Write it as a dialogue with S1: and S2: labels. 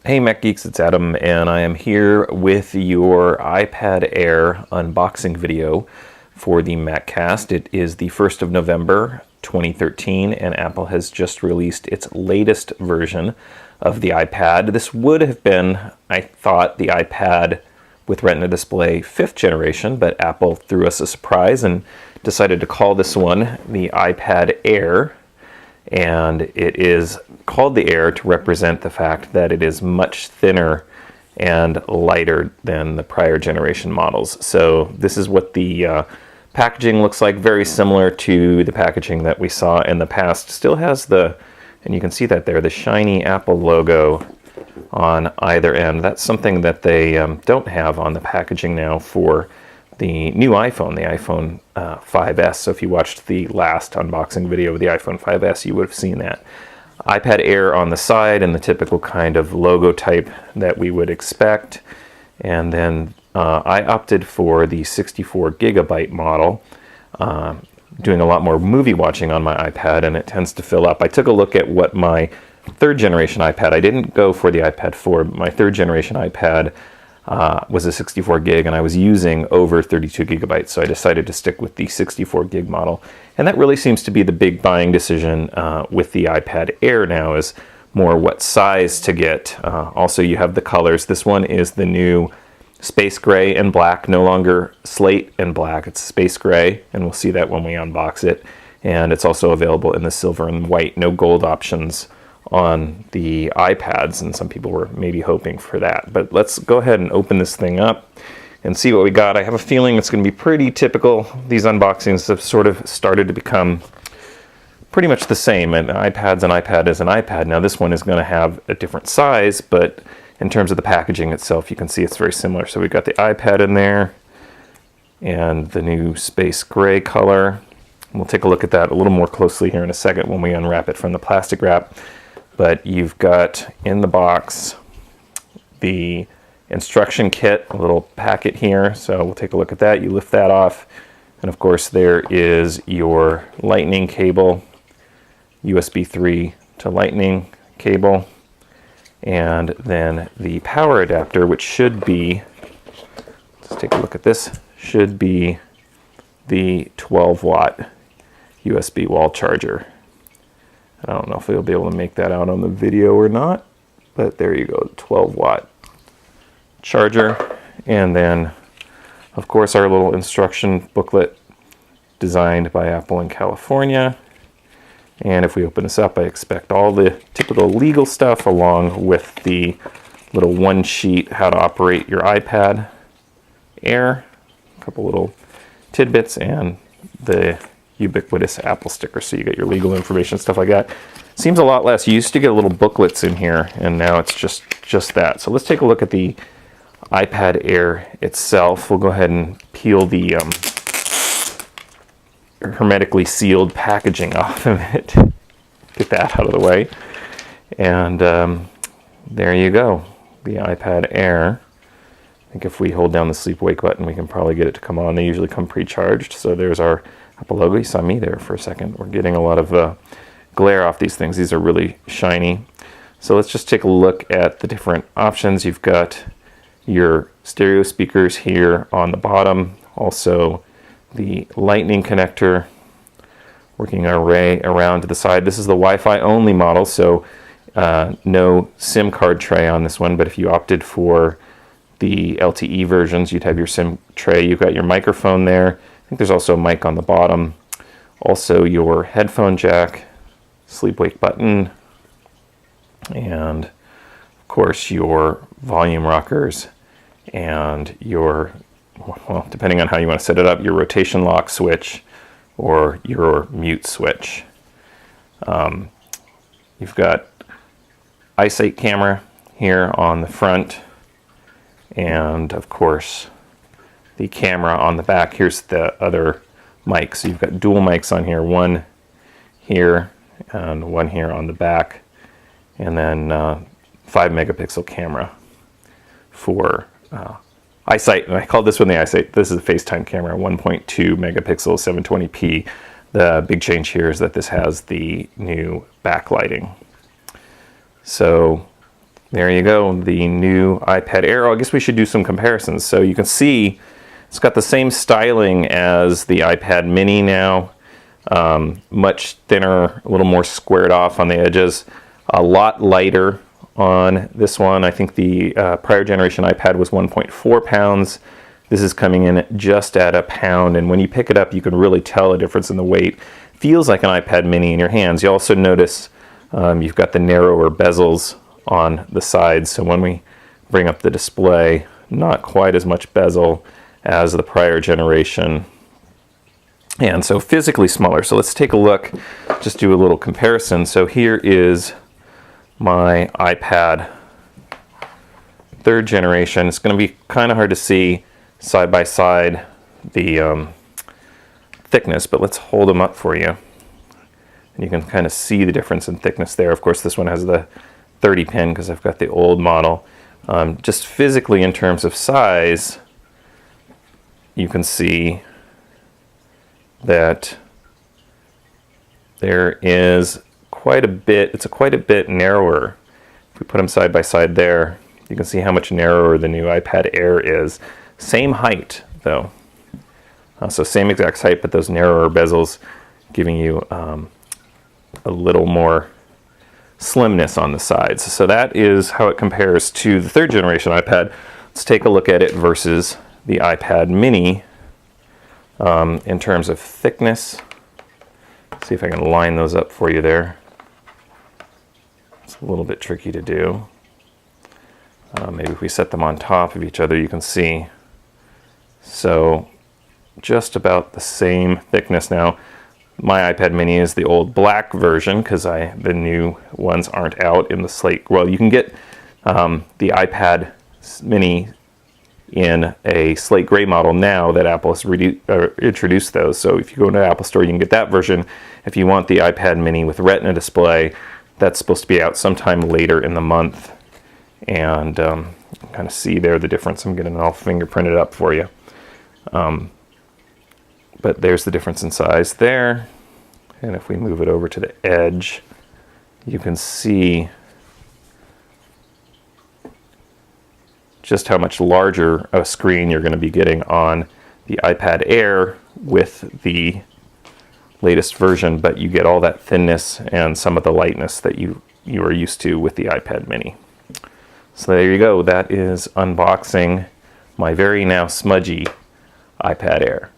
S1: Hey Mac Geeks, it's Adam, and I am here with your iPad Air unboxing video for the MacCast. It is the 1st of November 2013, and Apple has just released its latest version of the iPad. This would have been, I thought, the iPad with Retina display 5th generation, but Apple threw us a surprise and decided to call this one the iPad Air. And it is called the Air to represent the fact that it is much thinner and lighter than the prior generation models. So this is what the packaging looks like, very similar to the packaging that we saw in the past. Still has the, and you can see that there, the shiny Apple logo on either end. That's something that they don't have on the packaging now for the new iPhone, the iPhone 5S. So if you watched the last unboxing video of the iPhone 5S, you would have seen that. iPad Air on the side and the typical kind of logo type that we would expect. And then I opted for the 64 gigabyte model, doing a lot more movie watching on my iPad, and it tends to fill up. I took a look at what my 3rd generation iPad, I didn't go for the iPad 4, but my 3rd generation iPad was a 64 gig, and I was using over 32 gigabytes, so I decided to stick with the 64 gig model. And that really seems to be the big buying decision with the iPad Air now, is more what size to get. Also, you have the colors. This one is the new space gray and black, no longer slate and black, it's space gray, and we'll see that when we unbox it. And it's also available in the silver and white, no gold options on the iPads, and some people were maybe hoping for that. But let's go ahead and open this thing up and see what we got. I have a feeling it's going to be pretty typical. These unboxings have sort of started to become pretty much the same, and iPad's an iPad is an iPad. Now this one is going to have a different size, but in terms of the packaging itself, you can see it's very similar. So we've got the iPad in there and the new space gray color. We'll take a look at that a little more closely here in a second when we unwrap it from the plastic wrap. But you've got in the box the instruction kit, a little packet here. So we'll take a look at that. You lift that off. And of course, there is your lightning cable, USB 3 to lightning cable. And then the power adapter, which should be, let's take a look at this, should be the 12-watt USB wall charger. I don't know if you'll be able to make that out on the video or not, but there you go, 12-watt charger. And then, of course, our little instruction booklet designed by Apple in California. And if we open this up, I expect all the typical legal stuff along with the little one sheet how to operate your iPad Air, a couple little tidbits, and the ubiquitous Apple sticker, so you get your legal information, stuff like that. Seems a lot less. You used to get little booklets in here, and now it's just that. So let's take a look at the iPad Air itself. We'll go ahead and peel the hermetically sealed packaging off of it. Get that out of the way. And there you go, the iPad Air. I think if we hold down the sleep wake button, we can probably get it to come on. They usually come pre-charged. So there's our Apple logo. You saw me there for a second. We're getting a lot of glare off these things. These are really shiny. So let's just take a look at the different options. You've got your stereo speakers here on the bottom. Also the lightning connector, working our way around to the side. This is the Wi-Fi only model, so no SIM card tray on this one. But if you opted for the LTE versions, you'd have your SIM tray. You've got your microphone there. I think there's also a mic on the bottom. Also your headphone jack, sleep wake button, and of course your volume rockers and your, well, depending on how you want to set it up, your rotation lock switch or your mute switch. You've got iSight camera here on the front, and of course the camera on the back. Here's the other mic. So you've got dual mics on here, one here and one here on the back, and then 5 megapixel camera for iSight. And I called this one the iSight. This is a FaceTime camera, 1.2 megapixels, 720p. The big change here is that this has the new backlighting. So There you go, the new iPad Air. I guess we should do some comparisons. So you can see it's got the same styling as the iPad mini now. Much thinner, a little more squared off on the edges, a lot lighter on this one. I think the prior generation iPad was 1.4 pounds. This is coming in just at a pound, and when you pick it up you can really tell a difference in the weight. Feels like an iPad mini in your hands. You also notice you've got the narrower bezels on the sides, so when we bring up the display, not quite as much bezel as the prior generation, and so physically smaller. So let's take a look, just do a little comparison. So here is my iPad 3rd generation. It's going to be kind of hard to see side by side the thickness, but let's hold them up for you. And you can kind of see the difference in thickness there. Of course, this one has the 30 pin because I've got the old model. Just physically in terms of size, you can see that there is quite a bit, it's quite a bit narrower. If we put them side by side there, you can see how much narrower the new iPad Air is. Same height though. So same exact height, but those narrower bezels giving you a little more slimness on the sides. So that is how it compares to the 3rd generation iPad. Let's take a look at it versus the iPad mini in terms of thickness. Let's see if I can line those up for you there. It's a little bit tricky to do. Maybe if we set them on top of each other, you can see. So just about the same thickness now. My iPad mini is the old black version because the new ones aren't out in the slate. Well, you can get the iPad mini in a slate gray model now that Apple has introduced those. So if you go into the Apple Store, you can get that version. If you want the iPad mini with Retina display, that's supposed to be out sometime later in the month. And kind of see there the difference. I'm getting it all fingerprinted up for you. But there's the difference in size there. And if we move it over to the edge, you can see just how much larger a screen you're going to be getting on the iPad Air with the latest version, but you get all that thinness and some of the lightness that you are used to with the iPad mini. So there you go. That is unboxing my very now smudgy iPad Air.